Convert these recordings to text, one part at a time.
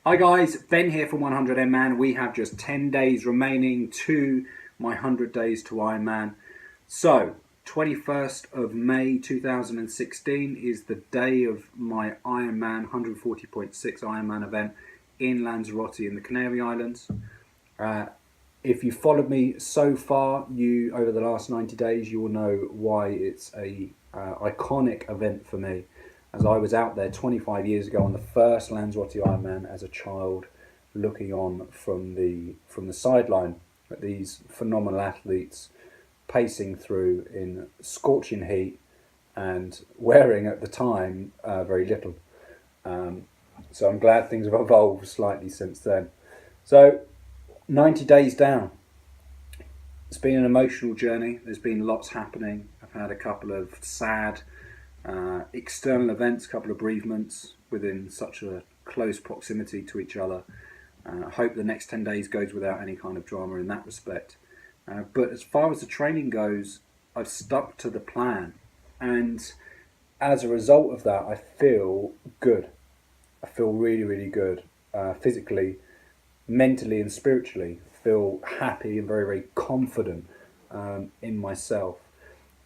Hi guys, Ben here from 100 Man. We have just 10 days remaining to my 100 days to Ironman. So, 21st of May 2016 is the day of my Ironman 140.6 Ironman event in Lanzarote in the Canary Islands. If you followed me so far, over the last 90 days, you will know why it's a iconic event for me. As I was out there 25 years ago on the first Lanzarote Ironman as a child, looking on from the sideline at these phenomenal athletes pacing through in scorching heat and wearing at the time very little. So I'm glad things have evolved slightly since then. So 90 days down. It's been an emotional journey. There's been lots happening. I've had a couple of sad external events, a couple of bereavements within such a close proximity to each other. I hope the next 10 days goes without any kind of drama in that respect. But as far as the training goes, I've stuck to the plan. And as a result of that, I feel good. I feel really, really good. Physically, mentally and spiritually. Feel happy and very, very confident in myself.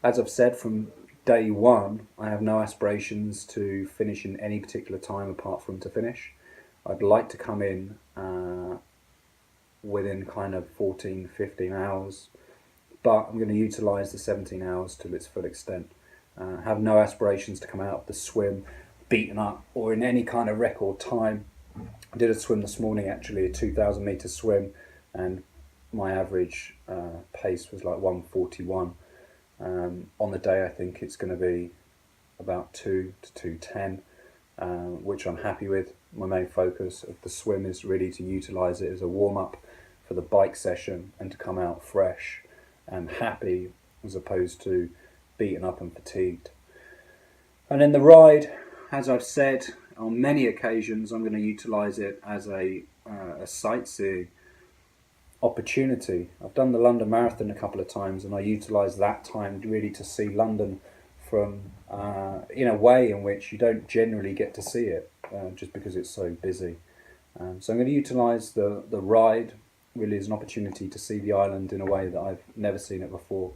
As I've said from day one, I have no aspirations to finish in any particular time apart from to finish. I'd like to come in within kind of 14, 15 hours, but I'm going to utilise the 17 hours to its full extent. Have no aspirations to come out of the swim beaten up or in any kind of record time. I did a swim this morning, actually, a 2,000 metre swim, and my average pace was like 1:41. On the day, I think it's going to be about 2 to 2:10, which I'm happy with. My main focus of the swim is really to utilise it as a warm-up for the bike session and to come out fresh and happy as opposed to beaten up and fatigued. And then the ride, as I've said on many occasions, I'm going to utilise it as a sightseeing opportunity. I've done the London Marathon a couple of times, and I utilise that time really to see London from in a way in which you don't generally get to see it, just because it's so busy. So I'm going to utilise the ride really as an opportunity to see the island in a way that I've never seen it before.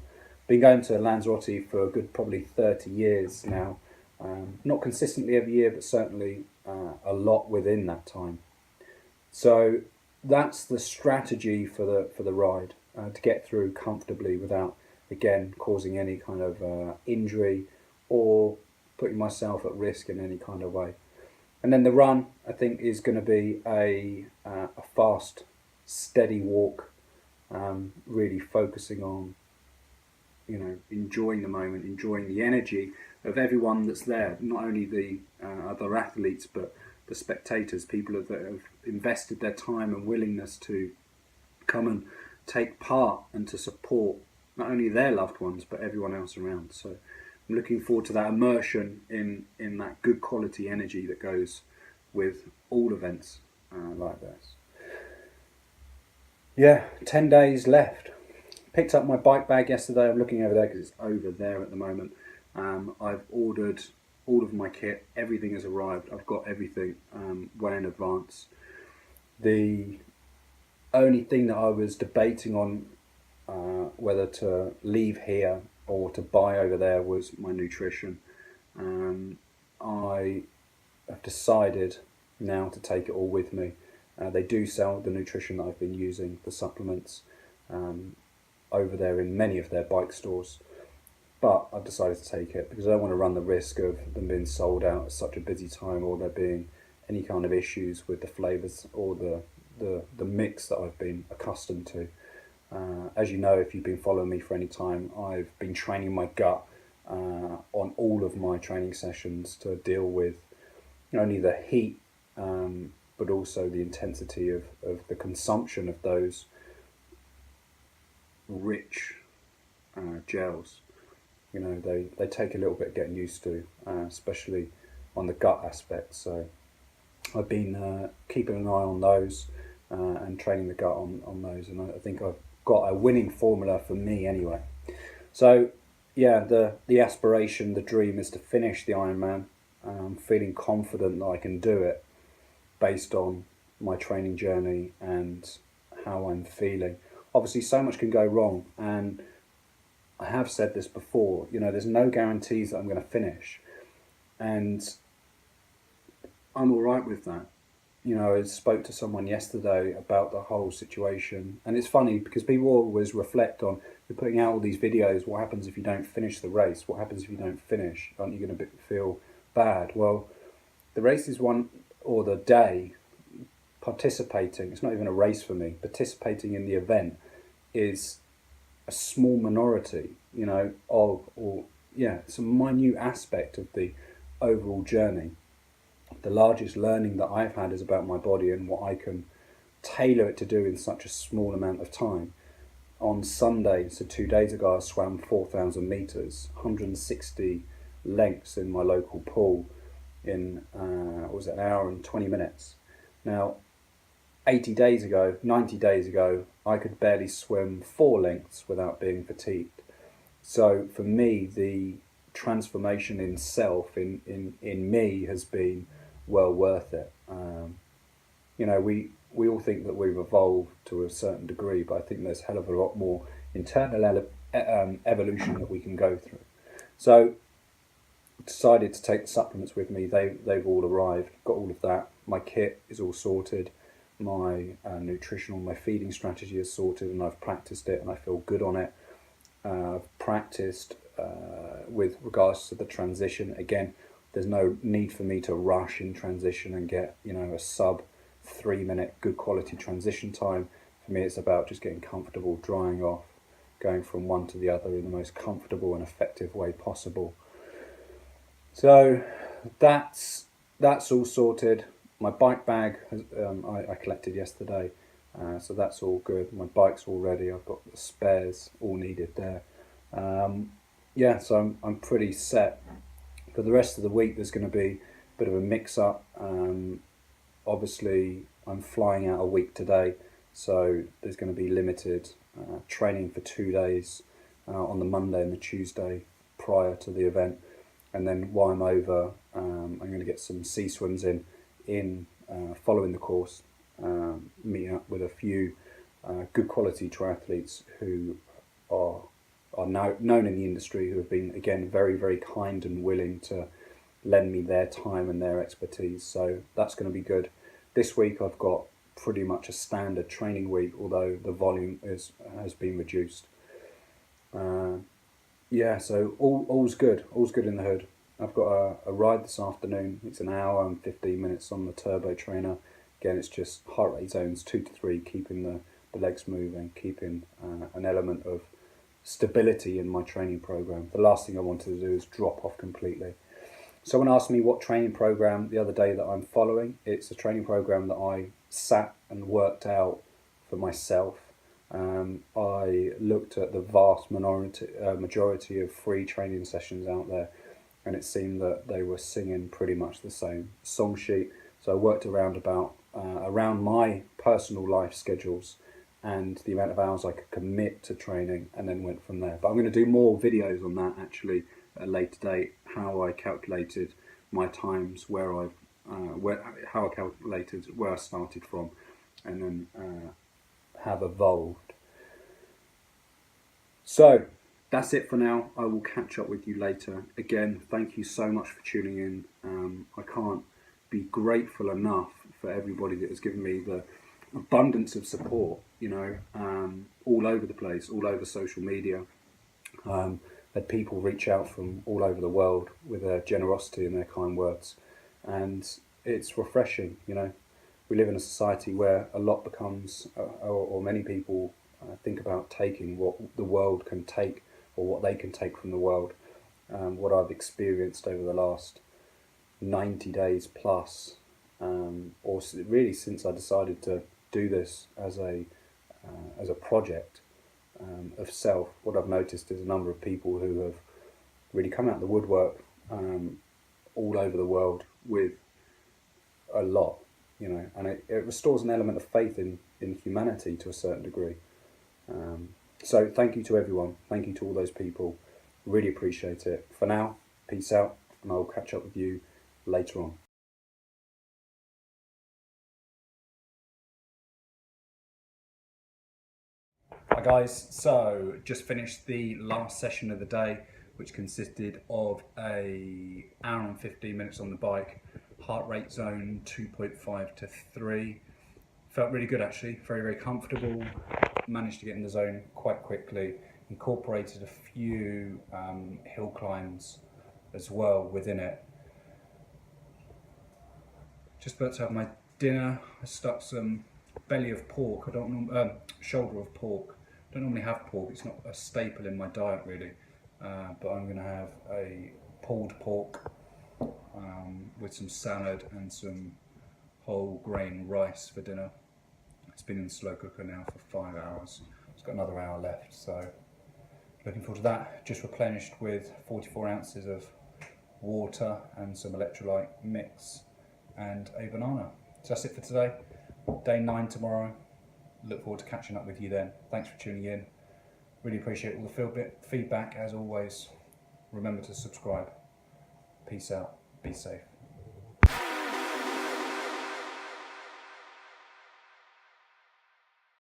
Been going to Lanzarote for a good probably 30 years now, not consistently every year, but certainly a lot within that time. So that's the strategy for the ride, to get through comfortably without, again, causing any kind of injury or putting myself at risk in any kind of way. And then the run, I think, is going to be a fast, steady walk, really focusing on, enjoying the moment, enjoying the energy of everyone that's there, not only the other athletes, but the spectators, people that have invested their time and willingness to come and take part and to support not only their loved ones, but everyone else around. So I'm looking forward to that immersion in that good quality energy that goes with all events like this. Yeah, 10 days left. Picked up my bike bag yesterday. I'm looking over there because it's over there at the moment. I've ordered all of my kit. Everything has arrived. I've got everything well in advance. The only thing that I was debating on whether to leave here or to buy over there was my nutrition. I have decided now to take it all with me. They do sell the nutrition that I've been using, the supplements, over there in many of their bike stores. But I've decided to take it because I don't want to run the risk of them being sold out at such a busy time, or there being any kind of issues with the flavours or the mix that I've been accustomed to. As you know, if you've been following me for any time, I've been training my gut on all of my training sessions to deal with not only the heat, but also the intensity of the consumption of those rich gels. They take a little bit getting used to, especially on the gut aspect. So I've been keeping an eye on those and training the gut on those, and I think I've got a winning formula for me anyway. So yeah, the aspiration, the dream is to finish the Ironman. I'm feeling confident that I can do it based on my training journey and how I'm feeling. Obviously, so much can go wrong, and I have said this before, there's no guarantees that I'm going to finish, and I'm all right with that. I spoke to someone yesterday about the whole situation, and it's funny because people always reflect on, you're putting out all these videos, what happens if you don't finish the race? What happens if you don't finish? Aren't you going to feel bad? Well, the race is one, or the day, participating, it's not even a race for me, participating in the event is a small minority, it's a minute aspect of the overall journey. The largest learning that I've had is about my body and what I can tailor it to do in such a small amount of time. On Sunday, so 2 days ago, I swam 4,000 meters, 160 lengths in my local pool in an hour and 20 minutes. Now, 90 days ago, I could barely swim 4 lengths without being fatigued. So for me, the transformation in self, in me, has been well worth it. We all think that we've evolved to a certain degree, but I think there's a hell of a lot more internal evolution that we can go through. So decided to take the supplements with me. They've all arrived, got all of that. My kit is all sorted. My nutritional, my feeding strategy is sorted, and I've practiced it and I feel good on it. I've practiced with regards to the transition. Again, there's no need for me to rush in transition and get a sub 3 minute good quality transition time. For me, it's about just getting comfortable, drying off, going from one to the other in the most comfortable and effective way possible. So that's all sorted. My bike bag I collected yesterday, so that's all good. My bike's all ready. I've got the spares all needed there. So I'm pretty set. For the rest of the week, there's going to be a bit of a mix-up. Obviously, I'm flying out a week today, so there's going to be limited training for 2 days on the Monday and the Tuesday prior to the event. And then while I'm over, I'm going to get some sea swims in following the course, meeting up with a few good quality triathletes who are now known in the industry, who have been, again, very, very kind and willing to lend me their time and their expertise. So that's going to be good. This week I've got pretty much a standard training week, although the volume has been reduced. So all's good. All's good in the hood. I've got a ride this afternoon. It's an hour and 15 minutes on the turbo trainer. Again, it's just heart rate zones 2 to 3, keeping the legs moving, keeping an element of stability in my training program. The last thing I wanted to do is drop off completely. Someone asked me what training program the other day that I'm following. It's a training program that I sat and worked out for myself. I looked at the vast majority of free training sessions out there, and it seemed that they were singing pretty much the same song sheet. So I worked around my personal life schedules and the amount of hours I could commit to training, and then went from there. But I'm going to do more videos on that actually at a later date, how I calculated my times, how I calculated where I started from, and then have evolved. So that's it for now. I will catch up with you later. Again, thank you so much for tuning in. I can't be grateful enough for everybody that has given me the abundance of support, all over the place, all over social media. Had people reach out from all over the world with their generosity and their kind words, and it's refreshing. We live in a society where a lot becomes, or many people think about taking what the world can take, or what they can take from the world. What I've experienced over the last 90 days plus, or really since I decided to do this as a project of self, what I've noticed is a number of people who have really come out of the woodwork all over the world with a lot, and it restores an element of faith in humanity to a certain degree. So thank you to everyone. Thank you to all those people. Really appreciate it. For now, peace out, and I'll catch up with you later on. Hi guys, so just finished the last session of the day, which consisted of an hour and 15 minutes on the bike, heart rate zone 2.5 to 3. Felt really good actually, very, very comfortable, managed to get in the zone quite quickly, incorporated a few hill climbs as well within it. Just about to have my dinner. I stuck some belly of pork, shoulder of pork. I don't normally have pork, it's not a staple in my diet really, but I'm going to have a pulled pork with some salad and some whole grain rice for dinner. It's been in the slow cooker now for 5 hours. It's got another hour left, so looking forward to that. Just replenished with 44 ounces of water and some electrolyte mix and a banana. So that's it for today. Day 9 tomorrow. Look forward to catching up with you then. Thanks for tuning in. Really appreciate all the feedback as always. Remember to subscribe. Peace out. Be safe.